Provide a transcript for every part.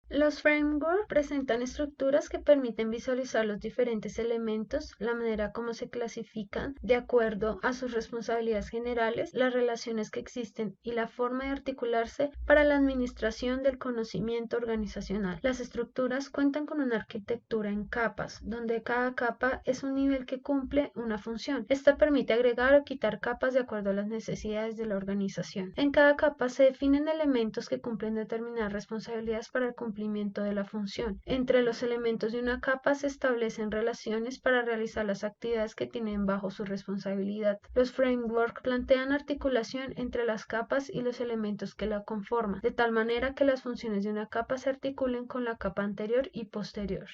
Los frameworks presentan estructuras que permiten visualizar los diferentes elementos, la manera como se clasifican de acuerdo a sus responsabilidades generales, las relaciones que existen y la forma de articularse para la administración del conocimiento organizacional. Las estructuras cuentan con una arquitectura en capas, donde cada capa es un nivel que cumple una función. Esta permite agregar o quitar capas de acuerdo a las necesidades de la organización. En cada capa se definen elementos que cumplen determinadas responsabilidades para el cumplimiento de la función. Entre los elementos de una capa se establecen relaciones para realizar las actividades que tienen bajo su responsabilidad. Los frameworks plantean articulación entre las capas y los elementos que la conforman, de tal manera que las funciones de una capa se articulen con la capa anterior y posterior.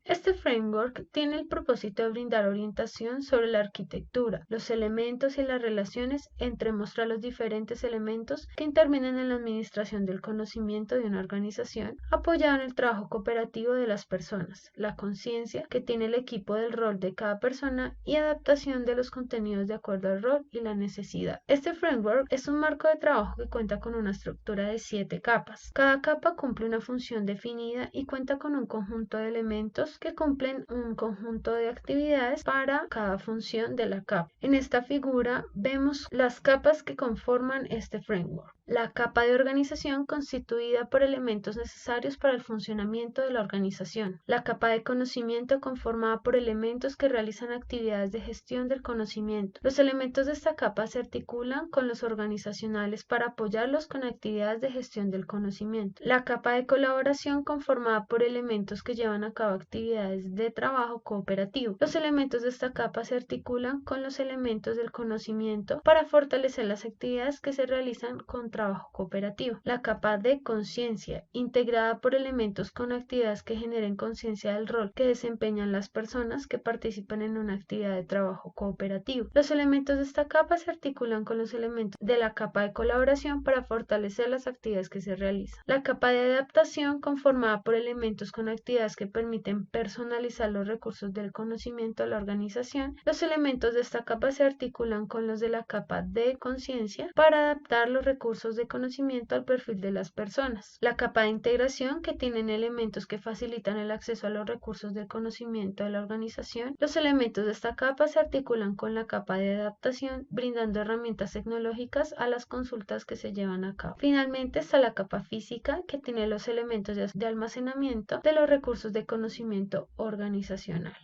Este framework tiene el propósito de brindar orientación sobre la arquitectura, los elementos y las relaciones entre mostrar los diferentes elementos que intervienen en la administración del conocimiento de una organización, apoyado en el trabajo cooperativo de las personas, la conciencia que tiene el equipo del rol de cada persona y adaptación de los contenidos de acuerdo al rol y la necesidad. Este framework es un marco de trabajo que cuenta con una estructura de 7 capas. Cada capa cumple una función definida y cuenta con un conjunto de elementos que cumplen un conjunto de actividades para cada función de la capa. En esta figura vemos las capas que conforman este framework. La capa de organización constituida por elementos necesarios para el funcionamiento de la organización. La capa de conocimiento conformada por elementos que realizan actividades de gestión del conocimiento. Los elementos de esta capa se articulan con los organizacionales para apoyarlos con actividades de gestión del conocimiento. La capa de colaboración conformada por elementos que llevan a cabo actividades de trabajo cooperativo. Los elementos de esta capa se articulan con los elementos del conocimiento para fortalecer las actividades que se realizan con trabajo cooperativo. La capa de conciencia, integrada por elementos con actividades que generen conciencia del rol que desempeñan las personas que participan en una actividad de trabajo cooperativo. Los elementos de esta capa se articulan con los elementos de la capa de colaboración para fortalecer las actividades que se realizan. La capa de adaptación, conformada por elementos con actividades que permiten personalizar los recursos del conocimiento de la organización. Los elementos de esta capa se articulan con los de la capa de conciencia para adaptar los recursos de conocimiento al perfil de las personas. La capa de integración, que tienen elementos que facilitan el acceso a los recursos del conocimiento de la organización. Los elementos de esta capa se articulan con la capa de adaptación, brindando herramientas tecnológicas a las consultas que se llevan a cabo. Finalmente está la capa física, que tiene los elementos de almacenamiento de los recursos de conocimiento organizacional.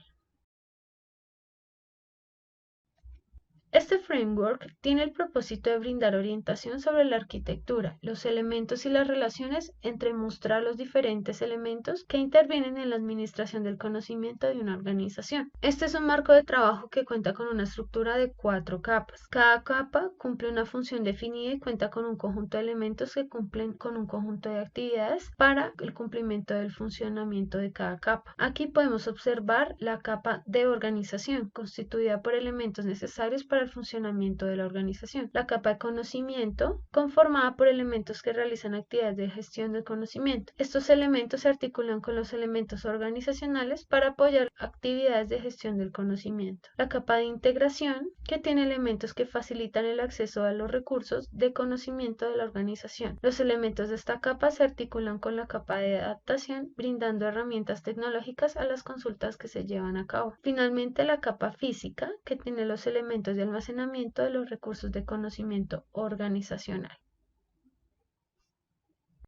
Este framework tiene el propósito de brindar orientación sobre la arquitectura, los elementos y las relaciones entre mostrar los diferentes elementos que intervienen en la administración del conocimiento de una organización. Este es un marco de trabajo que cuenta con una estructura de 4 capas. Cada capa cumple una función definida y cuenta con un conjunto de elementos que cumplen con un conjunto de actividades para el cumplimiento del funcionamiento de cada capa. Aquí podemos observar la capa de organización, constituida por elementos necesarios para el funcionamiento de la organización. La capa de conocimiento, conformada por elementos que realizan actividades de gestión del conocimiento. Estos elementos se articulan con los elementos organizacionales para apoyar actividades de gestión del conocimiento. La capa de integración, que tiene elementos que facilitan el acceso a los recursos de conocimiento de la organización. Los elementos de esta capa se articulan con la capa de adaptación, brindando herramientas tecnológicas a las consultas que se llevan a cabo. Finalmente, la capa física, que tiene los elementos de almacenamiento de los recursos de conocimiento organizacional.